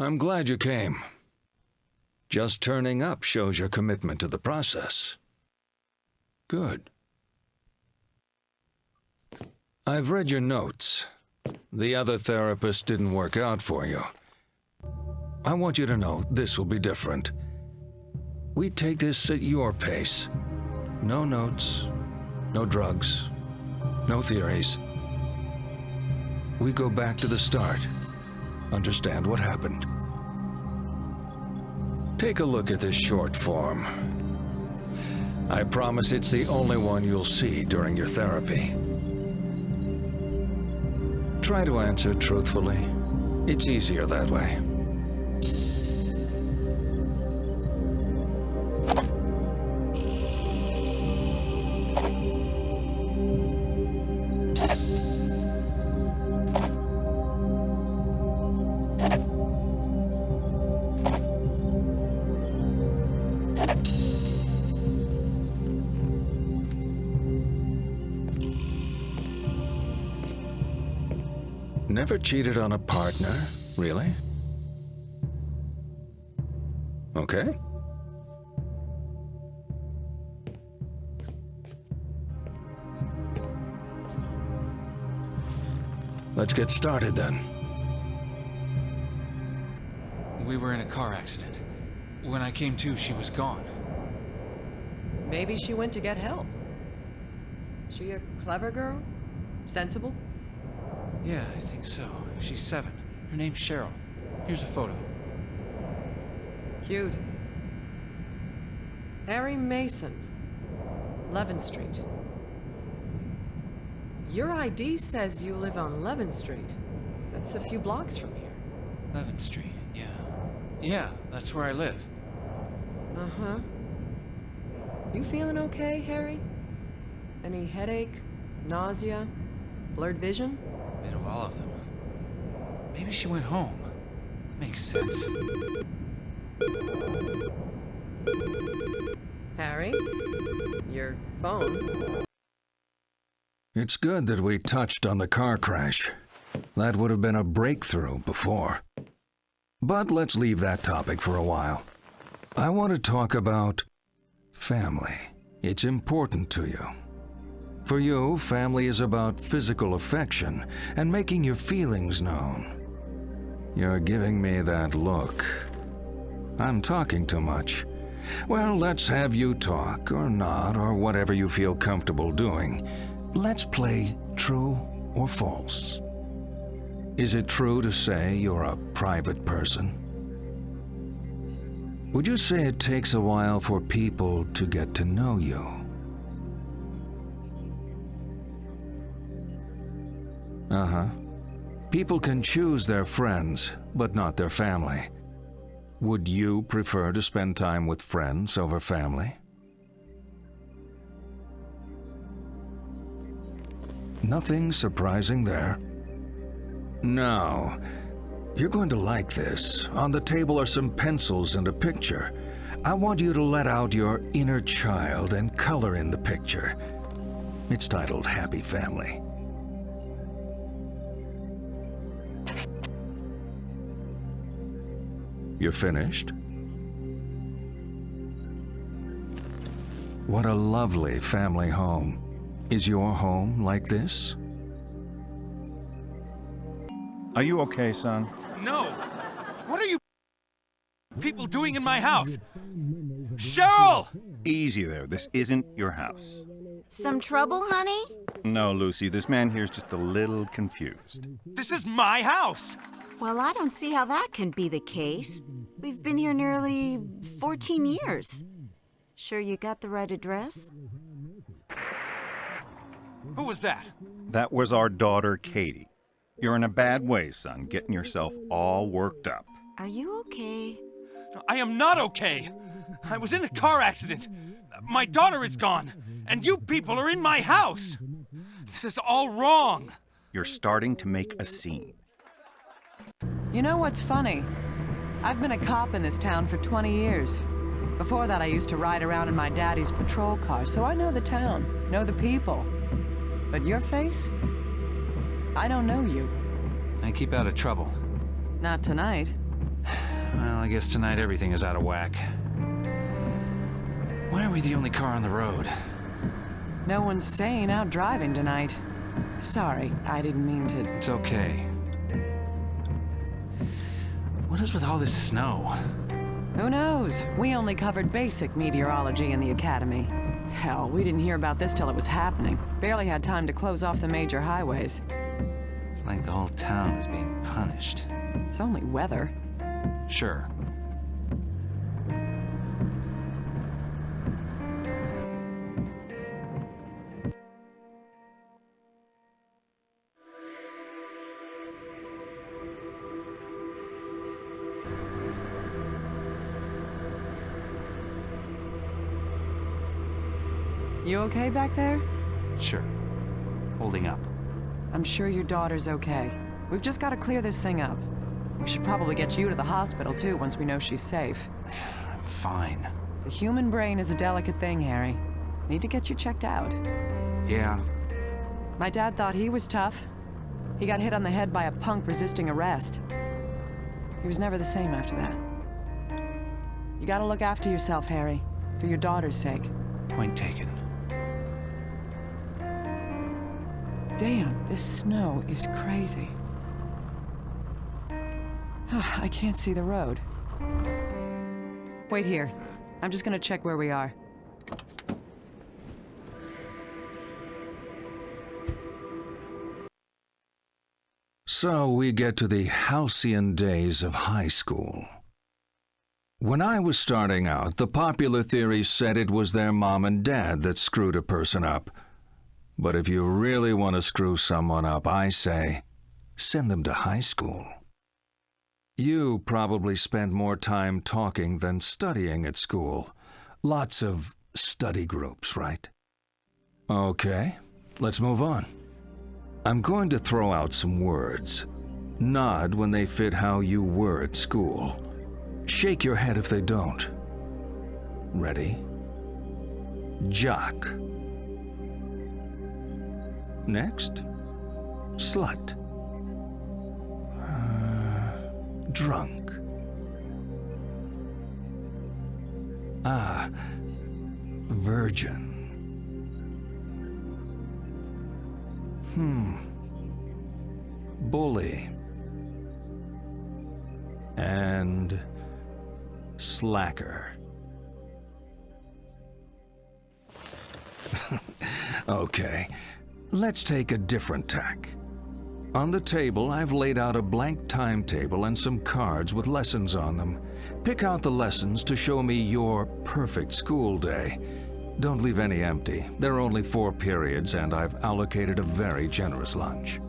I'm glad you came. Just turning up shows your commitment to the process. Good. I've read your notes. The other therapist didn't work out for you. I want you to know this will be different. We take this at your pace. No notes, no drugs, no theories. We go back to the start. Understand what happened. Take a look at this short form. I promise it's the only one you'll see during your therapy. Try to answer truthfully. It's easier that way. Never cheated on a partner, really? Okay. Let's get started then. We were in a car accident. When I came to, she was gone. Maybe she went to get help. She a clever girl? Sensible? Yeah, I think so. She's 7. Her name's Cheryl. Here's a photo. Cute. Harry Mason, Levin Street. Your ID says you live on Levin Street. That's a few blocks from here. Levin Street, yeah. Yeah, that's where I live. Uh-huh. You feeling okay, Harry? Any headache, nausea, blurred vision? Bit of all of them. Maybe she went home. That makes sense. Harry? Your phone? It's good that we touched on the car crash. That would have been a breakthrough before. But let's leave that topic for a while. I want to talk about family. It's important to you. For you, family is about physical affection and making your feelings known. You're giving me that look. I'm talking too much. Well, let's have you talk, or not, or whatever you feel comfortable doing. Let's play true or false. Is it true to say you're a private person? Would you say it takes a while for people to get to know you? Uh-huh. People can choose their friends, but not their family. Would you prefer to spend time with friends over family? Nothing surprising there. Now, you're going to like this. On the table are some pencils and a picture. I want you to let out your inner child and color in the picture. It's titled Happy Family. You're finished? What a lovely family home. Is your home like this? Are you okay, son? No! What are you people doing in my house? Cheryl! Easy there. This isn't your house. Some trouble, honey? No, Lucy. This man here's just a little confused. This is my house! Well, I don't see how that can be the case. We've been here nearly 14 years. Sure you got the right address? Who was that? That was our daughter, Katie. You're in a bad way, son, getting yourself all worked up. Are you okay? I am not okay! I was in a car accident. My daughter is gone, and you people are in my house! This is all wrong! You're starting to make a scene. You know what's funny? I've been a cop in this town for 20 years. Before that, I used to ride around in my daddy's patrol car, so I know the town, know the people. But your face? I don't know you. I keep out of trouble. Not tonight. Well, I guess tonight everything is out of whack. Why are we the only car on the road? No one's sane out driving tonight. Sorry, I didn't mean to... It's okay. What is with all this snow? Who knows? We only covered basic meteorology in the academy. Hell, we didn't hear about this till it was happening. Barely had time to close off the major highways. It's like the whole town is being punished. It's only weather. Sure. You okay back there? Sure. Holding up. I'm sure your daughter's okay. We've just got to clear this thing up. We should probably get you to the hospital, too, once we know she's safe. I'm fine. The human brain is a delicate thing, Harry. Need to get you checked out. Yeah. My dad thought he was tough. He got hit on the head by a punk resisting arrest. He was never the same after that. You gotta look after yourself, Harry. For your daughter's sake. Point taken. Damn, this snow is crazy. I can't see the road. Wait here. I'm just gonna check where we are. So we get to the halcyon days of high school. When I was starting out, the popular theory said it was their mom and dad that screwed a person up. But if you really want to screw someone up, I say, send them to high school. You probably spent more time talking than studying at school. Lots of study groups, right? Okay, let's move on. I'm going to throw out some words. Nod when they fit how you were at school. Shake your head if they don't. Ready? Jock. Next, slut. Drunk. Virgin. Bully. And slacker. Okay, let's take a different tack. On the table, I've laid out a blank timetable and some cards with lessons on them. Pick out the lessons to show me your perfect school day. Don't leave any empty. There are only 4 periods, and I've allocated a very generous lunch.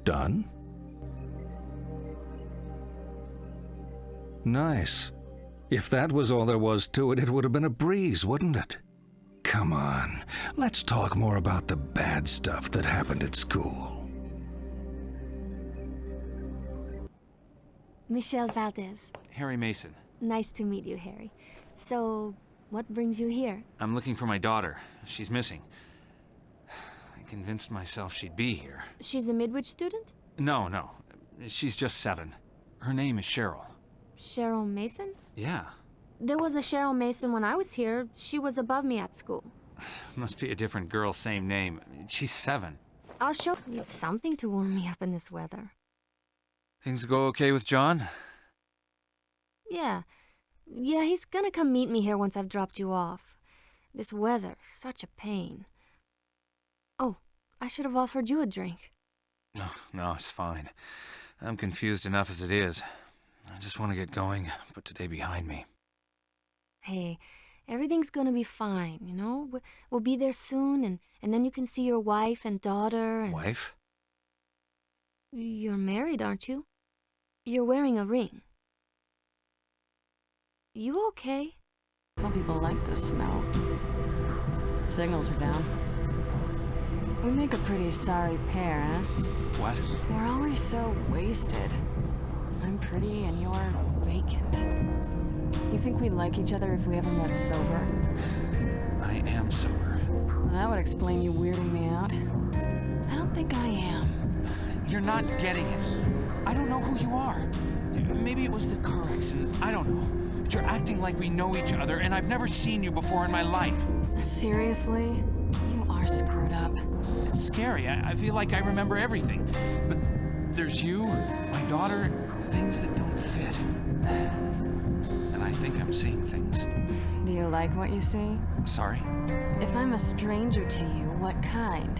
Done? Nice. If that was all there was to it, it would have been a breeze, wouldn't it? Come on, let's talk more about the bad stuff that happened at school. Michelle Valdez. Harry Mason. Nice to meet you, Harry. So, what brings you here? I'm looking for my daughter. She's missing. I convinced myself she'd be here. She's a Midwich student? No. She's just 7. Her name is Cheryl. Cheryl Mason? Yeah. There was a Cheryl Mason when I was here. She was above me at school. Must be a different girl, same name. She's 7. I'll show you. It's something to warm me up in this weather. Things go okay with John? Yeah, he's gonna come meet me here once I've dropped you off. This weather, such a pain. Oh, I should have offered you a drink. No, it's fine. I'm confused enough as it is. I just want to get going, put today behind me. Hey, everything's gonna be fine, you know? We'll be there soon, and then you can see your wife and daughter and... Wife? You're married, aren't you? You're wearing a ring. You okay? Some people like the snow. Signals are down. We make a pretty sorry pair, huh? What? We're always so wasted. I'm pretty and you're vacant. You think we'd like each other if we ever met sober? I am sober. That would explain you weirding me out. I don't think I am. You're not getting it. I don't know who you are. Maybe it was the car accident. I don't know. But you're acting like we know each other, and I've never seen you before in my life. Seriously? You are screwed up. It's scary. I feel like I remember everything. But there's you, my daughter, things that don't fit. And I think I'm seeing things. Do you like what you see? Sorry? If I'm a stranger to you, what kind?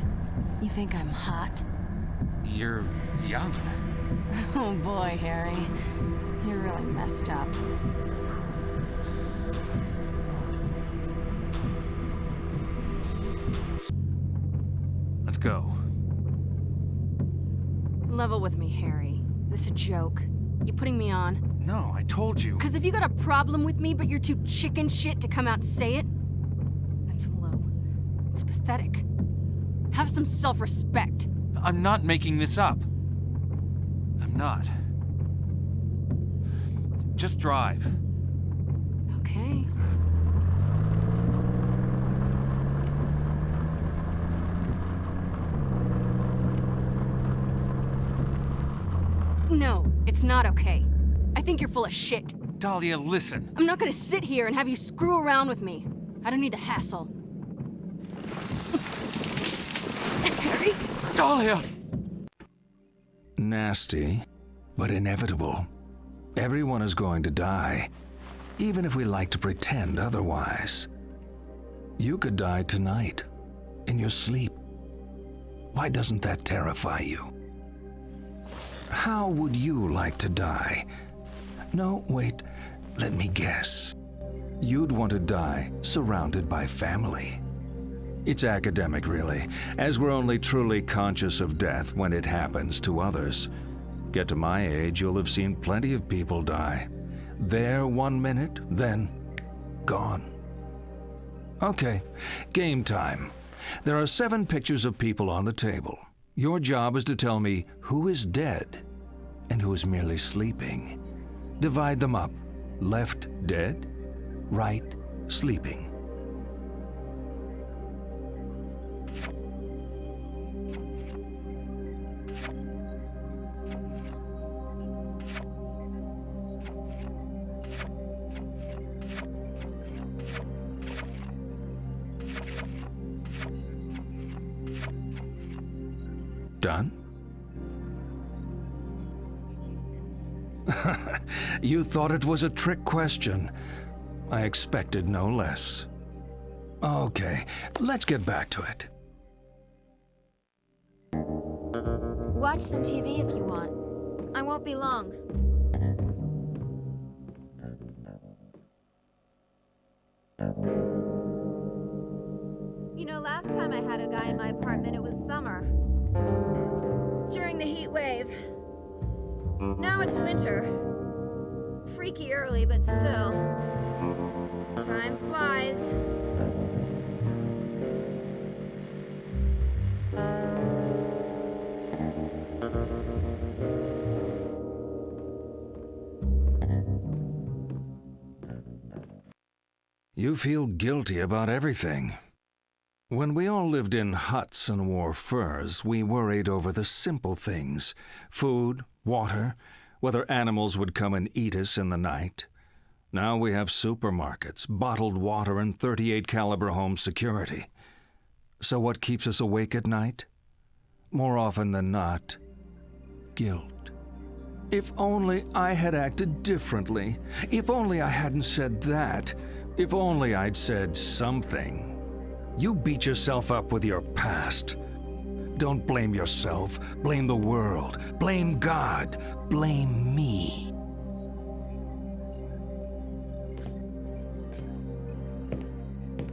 You think I'm hot? You're young. Oh boy, Harry. You're really messed up. Let's go. Level with me, Harry. This a joke. You putting me on? No, I told you. Cause if you got a problem with me, but you're too chicken shit to come out and say it, that's low. It's pathetic. Have some self-respect. I'm not making this up. I'm not. Just drive. Okay. No, it's not okay. I think you're full of shit. Dahlia, listen. I'm not gonna sit here and have you screw around with me. I don't need the hassle. Harry? Dahlia! Nasty, but inevitable. Everyone is going to die, even if we like to pretend otherwise. You could die tonight, in your sleep. Why doesn't that terrify you? How would you like to die? No, wait, let me guess. You'd want to die surrounded by family. It's academic, really, as we're only truly conscious of death when it happens to others. Get to my age, you'll have seen plenty of people die. There 1 minute, then gone. Okay, game time. There are 7 pictures of people on the table. Your job is to tell me who is dead and who is merely sleeping. Divide them up. Left, dead. Right, sleeping. Done? You thought it was a trick question. I expected no less. Okay, let's get back to it. Watch some TV if you want. I won't be long. You know, last time I had a guy in my apartment, it was summer. During the heat wave. Now it's winter. Freaky early, but still. Time flies. You feel guilty about everything. When we all lived in huts and wore furs, we worried over the simple things: food, water, whether animals would come and eat us in the night. Now we have supermarkets, bottled water, and .38 caliber home security. So what keeps us awake at night? More often than not, guilt. If only I had acted differently. If only I hadn't said that. If only I'd said something. You beat yourself up with your past. Don't blame yourself. Blame the world. Blame God. Blame me.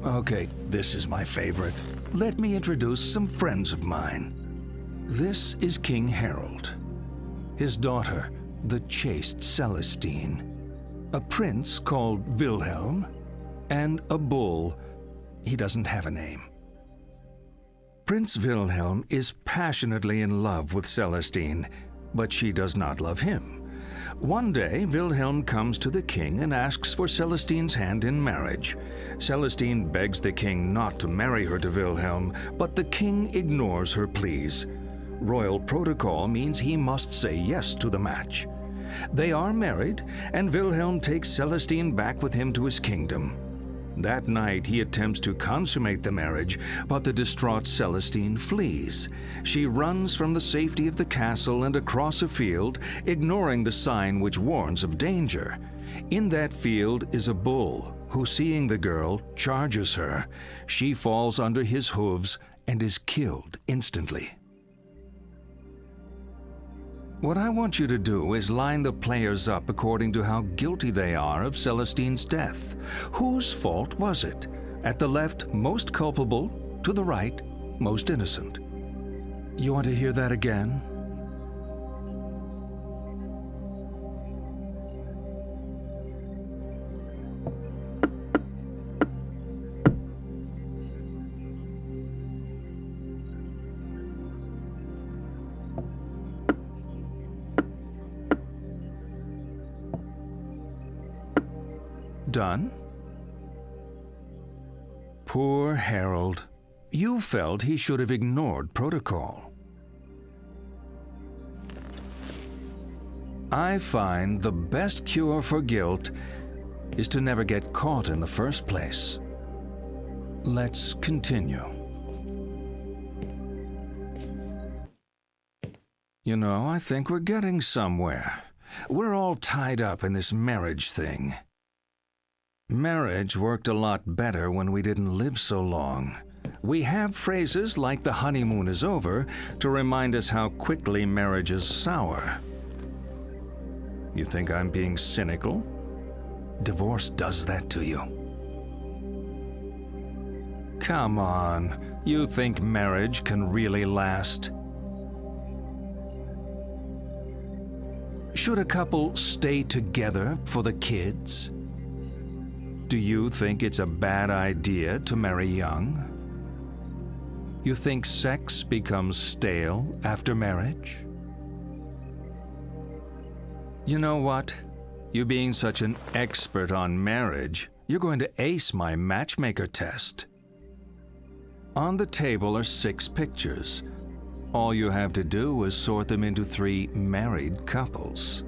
Okay, this is my favorite. Let me introduce some friends of mine. This is King Harold. His daughter, the chaste Celestine. A prince called Wilhelm. And a bull. He doesn't have a name. Prince Wilhelm is passionately in love with Celestine, but she does not love him. One day, Wilhelm comes to the king and asks for Celestine's hand in marriage. Celestine begs the king not to marry her to Wilhelm, but the king ignores her pleas. Royal protocol means he must say yes to the match. They are married, and Wilhelm takes Celestine back with him to his kingdom. That night, he attempts to consummate the marriage, but the distraught Celestine flees. She runs from the safety of the castle and across a field, ignoring the sign which warns of danger. In that field is a bull, who, seeing the girl, charges her. She falls under his hooves and is killed instantly. What I want you to do is line the players up according to how guilty they are of Celestine's death. Whose fault was it? At the left, most culpable. To the right, most innocent. You want to hear that again? Done? Poor Harold. You felt he should have ignored protocol. I find the best cure for guilt is to never get caught in the first place. Let's continue. You know, I think we're getting somewhere. We're all tied up in this marriage thing. Marriage worked a lot better when we didn't live so long. We have phrases like the honeymoon is over to remind us how quickly marriages sour. You think I'm being cynical? Divorce does that to you. Come on, you think marriage can really last? Should a couple stay together for the kids? Do you think it's a bad idea to marry young? You think sex becomes stale after marriage? You know what? You being such an expert on marriage, you're going to ace my matchmaker test. On the table are 6 pictures. All you have to do is sort them into 3 married couples.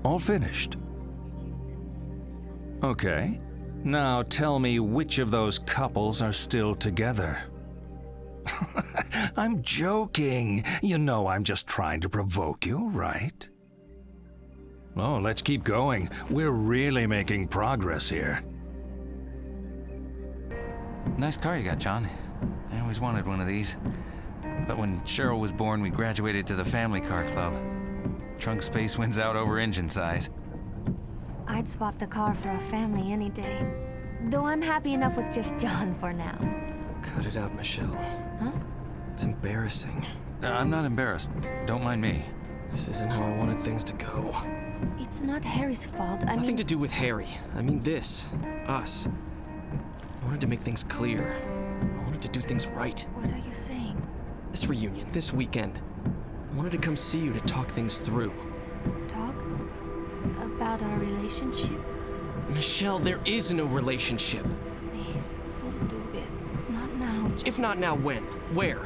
All finished. Okay, now tell me which of those couples are still together. I'm joking. You know I'm just trying to provoke you, right? Oh, let's keep going. We're really making progress here. Nice car you got, John. I always wanted one of these. But when Cheryl was born, we graduated to the family car club. Trunk space wins out over engine size. I'd swap the car for a family any day. Though I'm happy enough with just John for now. Cut it out, Michelle. Huh? It's embarrassing. I'm not embarrassed. Don't mind me. This isn't how I wanted things to go. It's not Harry's fault. I Nothing mean... to do with Harry. I mean this. Us. I wanted to make things clear. I wanted to do things right. What are you saying? This reunion, this weekend. I wanted to come see you to talk things through. Talk? About our relationship? Michelle, there is no relationship. Please, don't do this. Not now. If not now, when? Where?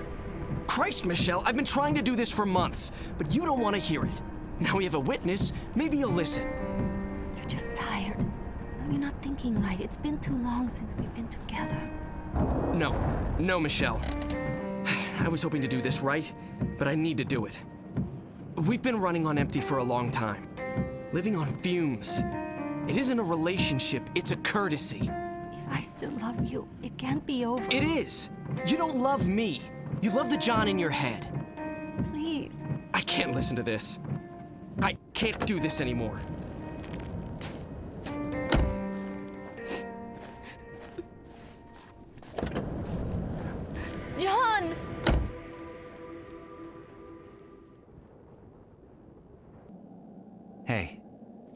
Christ, Michelle, I've been trying to do this for months, but you don't want to hear it. Now we have a witness, maybe you'll listen. You're just tired. You're not thinking right. It's been too long since we've been together. No, Michelle. I was hoping to do this right, but I need to do it. We've been running on empty for a long time. Living on fumes. It isn't a relationship, it's a courtesy. If I still love you, it can't be over. It is! You don't love me. You love the John in your head. Please. I can't listen to this. I can't do this anymore.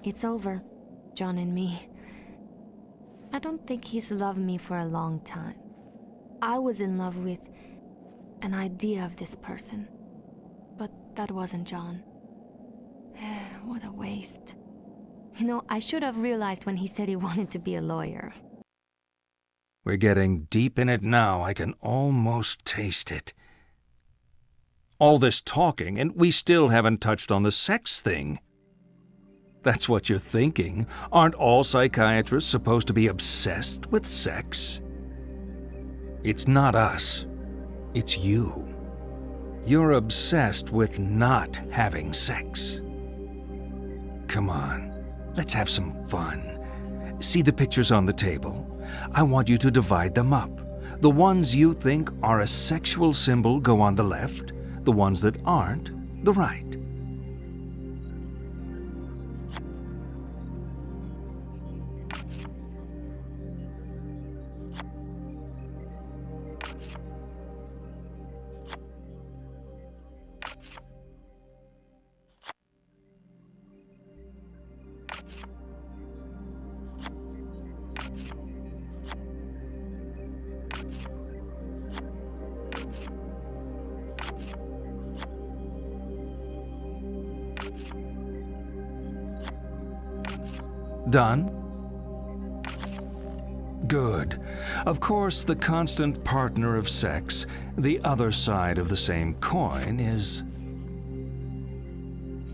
It's over, John and me. I don't think he's loved me for a long time. I was in love with an idea of this person. But that wasn't John. What a waste. You know, I should have realized when he said he wanted to be a lawyer. We're getting deep in it now. I can almost taste it. All this talking, and we still haven't touched on the sex thing. That's what you're thinking. Aren't all psychiatrists supposed to be obsessed with sex? It's not us. It's you. You're obsessed with not having sex. Come on, let's have some fun. See the pictures on the table? I want you to divide them up. The ones you think are a sexual symbol go on the left, the ones that aren't, the right. Done? Good. Of course, the constant partner of sex, the other side of the same coin, is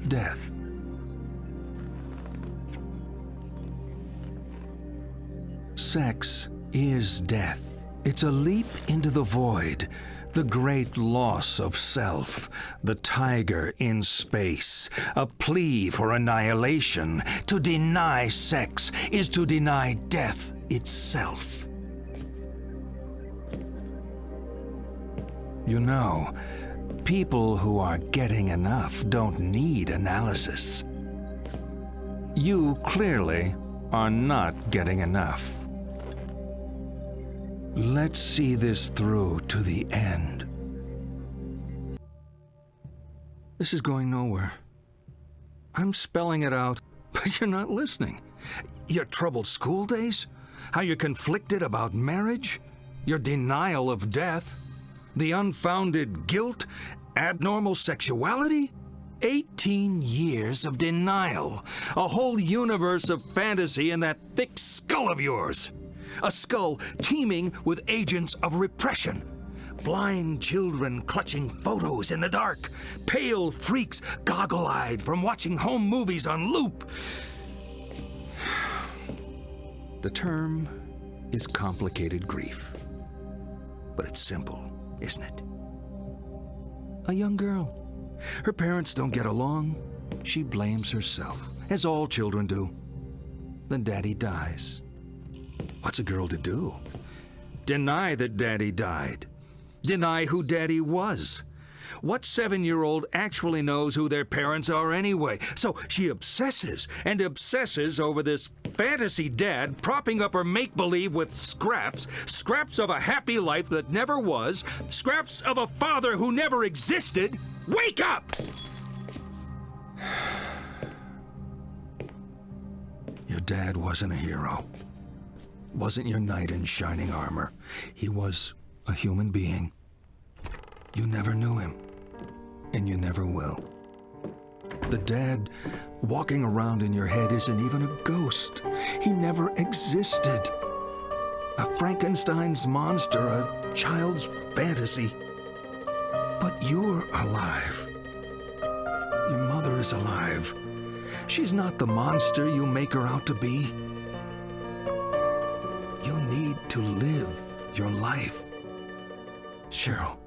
death. Sex is death. It's a leap into the void, the great loss of self, the tiger in space, a plea for annihilation. To deny sex is to deny death itself. You know, people who are getting enough don't need analysis. You clearly are not getting enough. Let's see this through to the end. This is going nowhere. I'm spelling it out, but you're not listening. Your troubled school days? How you're conflicted about marriage? Your denial of death? The unfounded guilt? Abnormal sexuality? 18 years of denial. A whole universe of fantasy in that thick skull of yours. A skull teeming with agents of repression. Blind children clutching photos in the dark. Pale freaks goggle-eyed from watching home movies on loop. The term is complicated grief. But it's simple, isn't it? A young girl. Her parents don't get along. She blames herself, as all children do. Then Daddy dies. What's a girl to do? Deny that Daddy died. Deny who Daddy was. What 7-year-old actually knows who their parents are anyway? So she obsesses and obsesses over this fantasy dad propping up her make-believe with scraps of a happy life that never was, scraps of a father who never existed. Wake up! Your dad wasn't a hero. Wasn't your knight in shining armor. He was a human being. You never knew him, and you never will. The dad walking around in your head isn't even a ghost. He never existed. A Frankenstein's monster, a child's fantasy. But you're alive. Your mother is alive. She's not the monster you make her out to be. You need to live your life. Cheryl.